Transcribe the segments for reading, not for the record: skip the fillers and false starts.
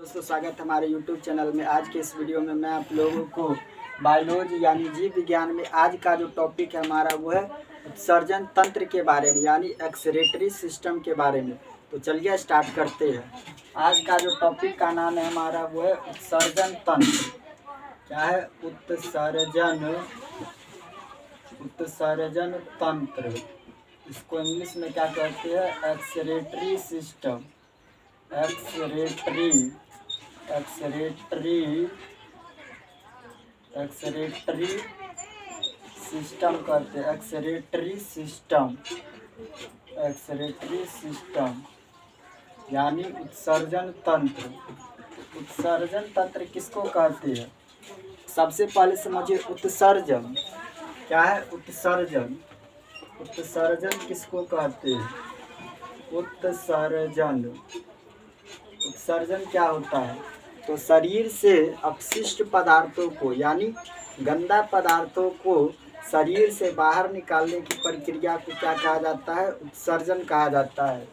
दोस्तों स्वागत है हमारे YouTube चैनल में। आज के इस वीडियो में मैं आप लोगों को बायोलॉजी यानी जीव विज्ञान में आज का जो टॉपिक है हमारा वो है उत्सर्जन तंत्र के बारे में यानी एक्सक्रीटरी सिस्टम के बारे में। तो चलिए स्टार्ट करते हैं। आज का जो टॉपिक का नाम है हमारा वो है उत्सर्जन तंत्र। क्या है? उत्सर्जन तंत्र। इसको इंग्लिश में क्या कहते हैं? Excretory system. एक्सक्रीटरी सिस्टम कहते हैं। एक्सक्रीटरी सिस्टम यानी उत्सर्जन तंत्र। उत्सर्जन तंत्र किसको कहते हैं? सबसे पहले समझिए उत्सर्जन क्या है। उत्सर्जन किसको कहते हैं? उत्सर्जन क्या होता है? तो शरीर से अपशिष्ट पदार्थों को यानी गंदा पदार्थों को शरीर से बाहर निकालने की प्रक्रिया को क्या कहा जाता है? उत्सर्जन कहा जाता है।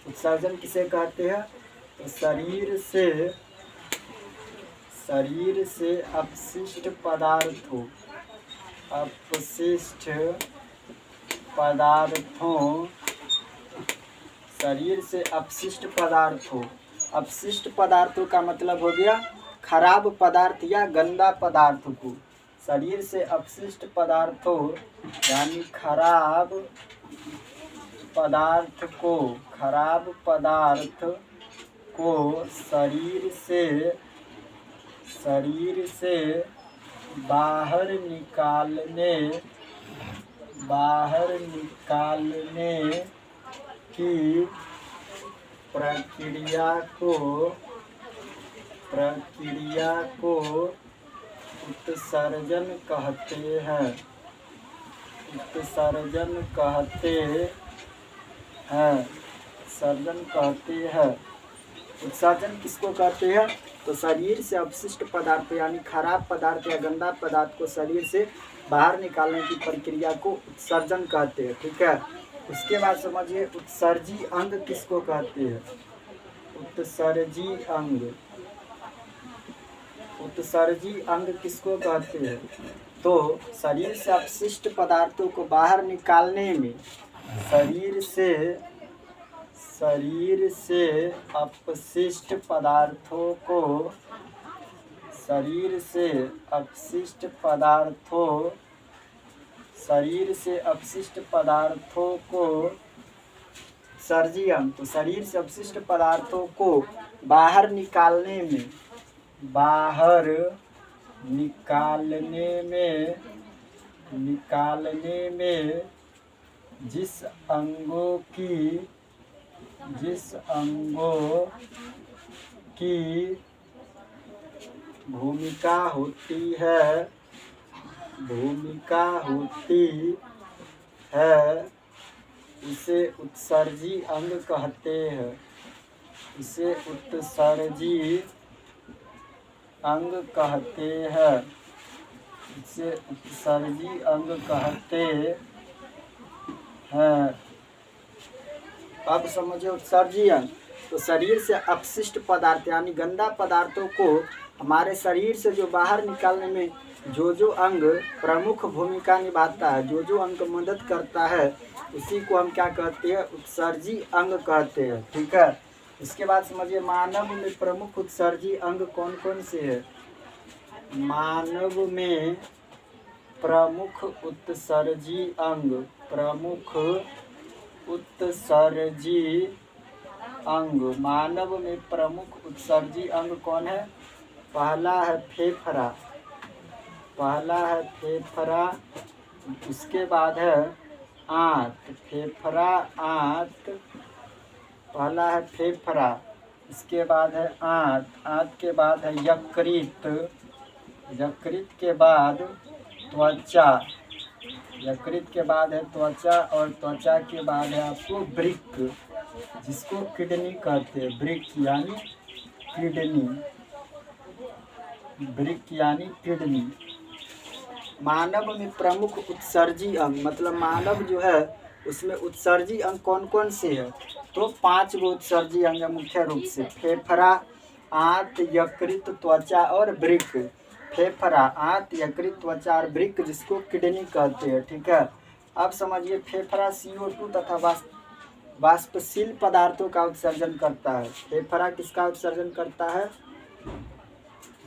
उत्सर्जन किसे कहते हैं? तो शरीर से अपशिष्ट पदार्थों शरीर से अपशिष्ट पदार्थों का मतलब हो गया खराब पदार्थ या गंदा पदार्थ को। शरीर से अपशिष्ट पदार्थों यानी खराब पदार्थ को शरीर से बाहर निकालने की प्रक्रिया को उत्सर्जन कहते हैं। उत्सर्जन किसको कहते हैं? तो शरीर से अपशिष्ट पदार्थ यानी खराब पदार्थ या गंदा पदार्थ को शरीर से बाहर निकालने की प्रक्रिया को उत्सर्जन कहते हैं। ठीक है। उसके बाद समझिए उत्सर्जी अंग किसको कहते हैं? उत्सर्जी अंग किसको कहते हैं? तो शरीर से अपशिष्ट पदार्थों को बाहर निकालने में शरीर से अपशिष्ट पदार्थों को सर्जी अंग। तो शरीर से अपशिष्ट पदार्थों को बाहर निकालने में जिस अंगों की भूमिका होती है उसे उत्सर्जी अंग कहते हैं। अब समझिए उत्सर्जी अंग। तो शरीर से अपशिष्ट पदार्थ यानी गंदा पदार्थों को हमारे शरीर से जो बाहर निकालने में जो अंग प्रमुख भूमिका निभाता है, जो अंग मदद करता है, उसी को हम क्या कहते हैं? उत्सर्जी अंग कहते हैं। ठीक है। इसके बाद समझिए मानव में प्रमुख उत्सर्जी अंग कौन कौन से है? मानव में प्रमुख उत्सर्जी मानव में प्रमुख उत्सर्जी अंग कौन है? पहला है फेफड़ा। उसके बाद है आंत। पहला है फेफड़ा, इसके बाद है आंत के बाद है यकृत के बाद त्वचा। और त्वचा के बाद है आपको वृक्क, जिसको किडनी कहते हैं। वृक्क यानी किडनी। मानव में प्रमुख उत्सर्जी अंग मतलब मानव जो है उसमें उत्सर्जी अंग कौन कौन से है? तो 5 गो उत्सर्जी अंग मुख्य रूप से फेफड़ा, आंत, यकृत, त्वचा और वृक्क। फेफड़ा, आंत, यकृत, त्वचा और वृक्क जिसको किडनी कहते हैं। ठीक है, अब समझिए फेफड़ा CO2 तथा वाष्पशील पदार्थों का उत्सर्जन करता है। फेफड़ा किसका उत्सर्जन करता है?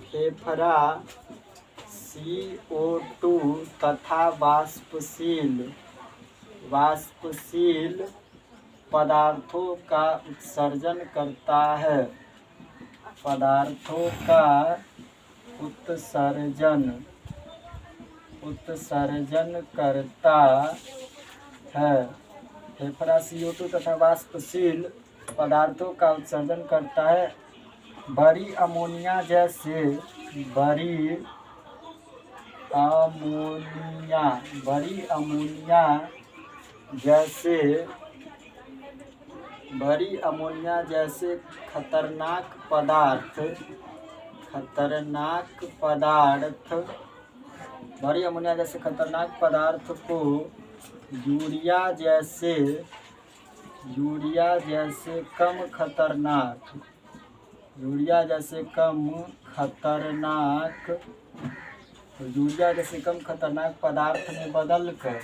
फेफड़ा CO2 तथा वाष्पशील पदार्थों का उत्सर्जन करता है। पदार्थों का उत्सर्जन करता है। फेफड़ा CO2 तथा वाष्पशील पदार्थों का उत्सर्जन करता है। बड़ी अमोनिया जैसे खतरनाक पदार्थ बड़ी अमोनिया जैसे खतरनाक पदार्थ को यूरिया जैसे कम खतरनाक पदार्थ में बदलकर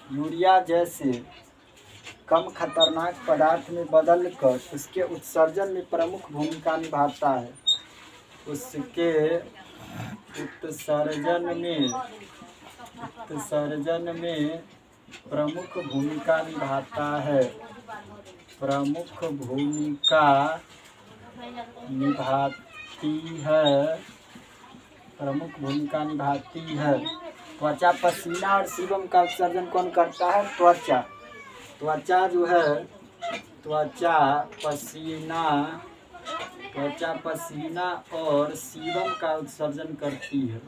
यूरिया जैसे कम खतरनाक पदार्थ में बदलकर उसके उत्सर्जन में प्रमुख भूमिका निभाता है। उसके उत्सर्जन में प्रमुख भूमिका निभाता है। त्वचा, पसीना और सीबम का उत्सर्जन कौन करता है? त्वचा जो है त्वचा पसीना और सीबम का उत्सर्जन करती है।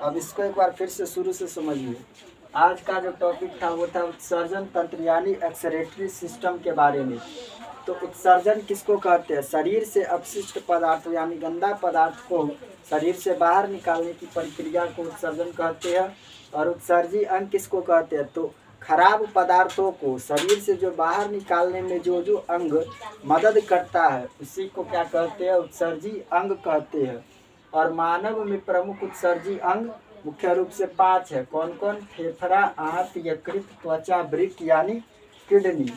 अब इसको एक बार फिर से शुरू से समझिए। आज का जो टॉपिक था वो था उत्सर्जन तंत्र यानी एक्सक्रीटरी सिस्टम के बारे में। तो उत्सर्जन किसको कहते हैं? शरीर से अपशिष्ट पदार्थ यानी गंदा पदार्थ को शरीर से बाहर निकालने की प्रक्रिया को उत्सर्जन कहते हैं। और उत्सर्जी अंग किसको कहते हैं? तो खराब पदार्थों को शरीर से जो बाहर निकालने में जो अंग मदद करता है उसी को क्या कहते हैं? उत्सर्जी अंग कहते हैं। और मानव में प्रमुख उत्सर्जी अंग मुख्य रूप से 5 है। कौन कौन? फेफड़ा, आंत, यकृत, त्वचा, वृक्क यानी किडनी।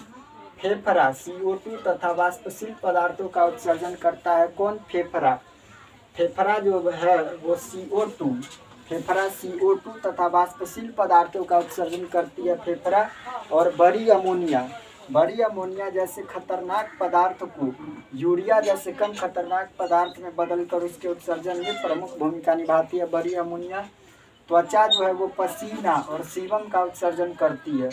फेफड़ा CO2 तथा वाष्पशील पदार्थों का उत्सर्जन करता है। कौन? फेफड़ा जो है वो फेफड़ा CO2 तथा वाष्पशील पदार्थों का उत्सर्जन करती है फेफड़ा। और बड़ी अमोनिया जैसे खतरनाक पदार्थ को यूरिया जैसे कम खतरनाक पदार्थ में बदलकर उसके उत्सर्जन में प्रमुख भूमिका निभाती है बड़ी अमोनिया। त्वचा जो है वो पसीना और सीबम का उत्सर्जन करती है।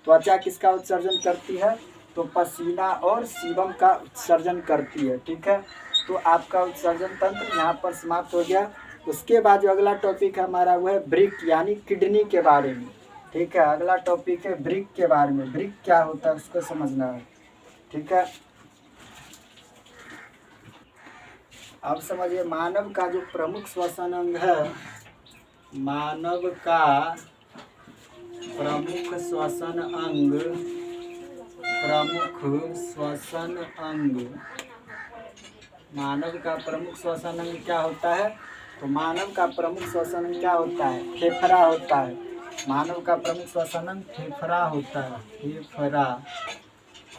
त्वचा किसका उत्सर्जन करती है? तो पसीना और सीबम का उत्सर्जन करती है। ठीक है, तो आपका उत्सर्जन तंत्र यहाँ पर समाप्त हो गया। उसके बाद जो अगला टॉपिक है हमारा वो है वृक्क यानी किडनी के बारे में। ठीक है, अगला टॉपिक है वृक्क के बारे में। वृक्क क्या होता है उसको समझना है। ठीक है, अब समझिए मानव का जो प्रमुख श्वसन अंग है, मानव का प्रमुख श्वसन अंग क्या होता है? तो मानव का प्रमुख श्वसन अंग क्या होता है? फेफड़ा होता है। मानव का प्रमुख श्वसन अंग फेफड़ा होता है।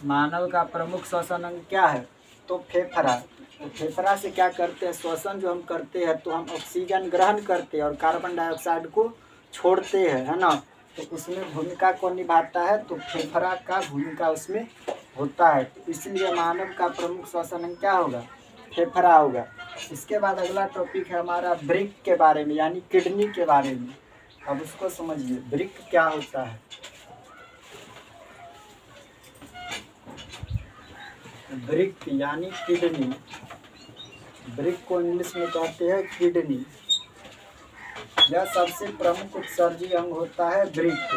मानव का प्रमुख श्वसन अंग क्या है? तो फेफड़ा। तो फेफड़ा से क्या करते हैं? श्वसन जो हम करते हैं तो हम ऑक्सीजन ग्रहण करते हैं और कार्बन डाइऑक्साइड को छोड़ते हैं, है ना। तो उसमें भूमिका कौन निभाता है? तो फेफड़ा का भूमिका उसमें होता है। तो इसलिए मानव का प्रमुख श्वसन अंग क्या होगा? फेफड़ा होगा। इसके बाद अगला टॉपिक है हमारा वृक्क के बारे में यानी किडनी के बारे में। अब उसको समझिए वृक्क क्या होता है। वृक्क यानी किडनी। वृक्क को इंग्लिश में कहते हैं किडनी। यह सबसे प्रमुख उत्सर्जी अंग होता है वृक्क।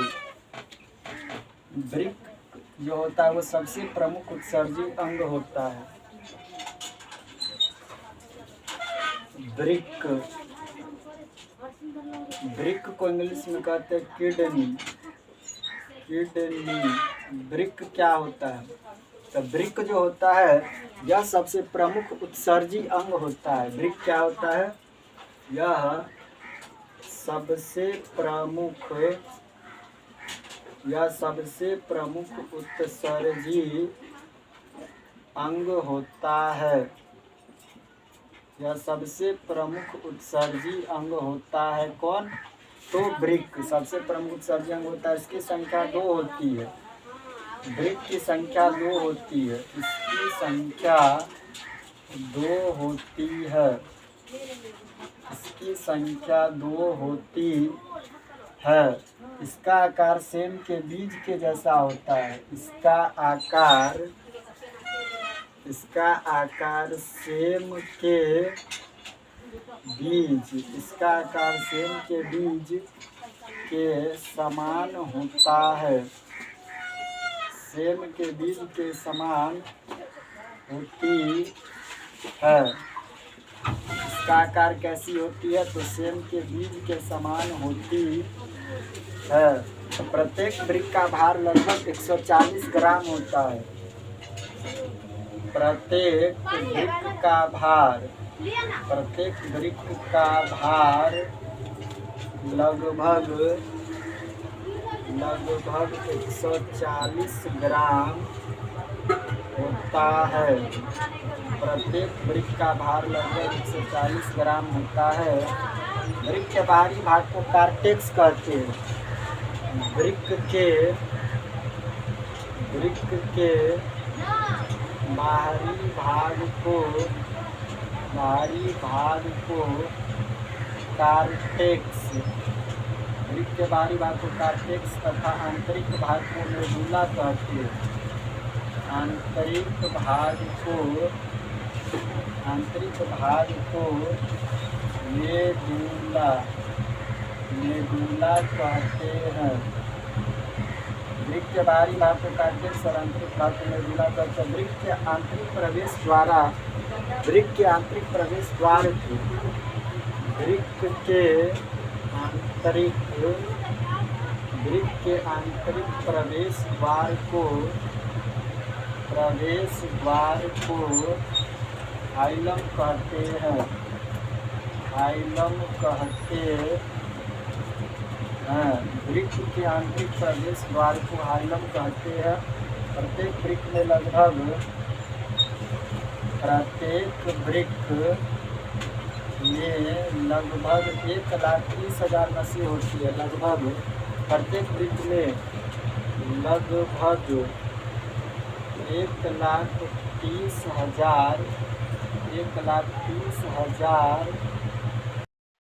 जो होता है वो सबसे प्रमुख उत्सर्जी अंग होता है। वृक्क, वृक्क को इंग्लिश में कहते हैं किडनी। किडनी वृक्क क्या होता है? तो वृक्क जो होता है यह सबसे प्रमुख उत्सर्जी अंग होता है। वृक्क क्या होता है? यह सबसे प्रमुख उत्सर्जी अंग होता है। यह सबसे प्रमुख उत्सर्जी अंग होता है। कौन? तो वृक्क सबसे प्रमुख उत्सर्जी अंग होता है। इसकी संख्या 2 होती है। वृक्क की संख्या 2 होती है। इसकी संख्या 2 होती है। इसकी संख्या 2 होती है। इसका आकार सेम के बीज के जैसा होता है। इसका आकार सेम के बीज के समान होता है। सेम के बीज के समान होती है। इसका आकार कैसी होती है? तो सेम के बीज के समान होती है। प्रत्येक वृक्क का भार लगभग 140 ग्राम होता है। प्रत्येक वृक्क का भार लगभग 140 ग्राम होता है। प्रत्येक वृक्क का भार लगभग 140 ग्राम होता है। वृक्क के बाहरी भाग को कार्टेक्स कहते हैं। वृक्क के बाहरी भाग को कार्टेक्स, वृक्क के बाहरी भाग को कार्टेक्स तथा आंतरिक भाग को मेडुला कहते हैं। आंतरिक भाग को मेडुला कहते हैं। वृक्क के बाहरी भाग को कार्टेक्स और आंतरिक भाग को मेडुला कहते हैं। वृक्क के आंतरिक प्रवेश द्वार थे। वृक्क के आंतरिक प्रवेश द्वार को हाइलम कहते हैं। वृक्क के आंतरिक प्रवेश द्वार को हाइलम कहते हैं। प्रत्येक वृक्क में लगभग 1,30,000 नसें होती है। लगभग प्रत्येक वृक्क में लगभग 1,30,000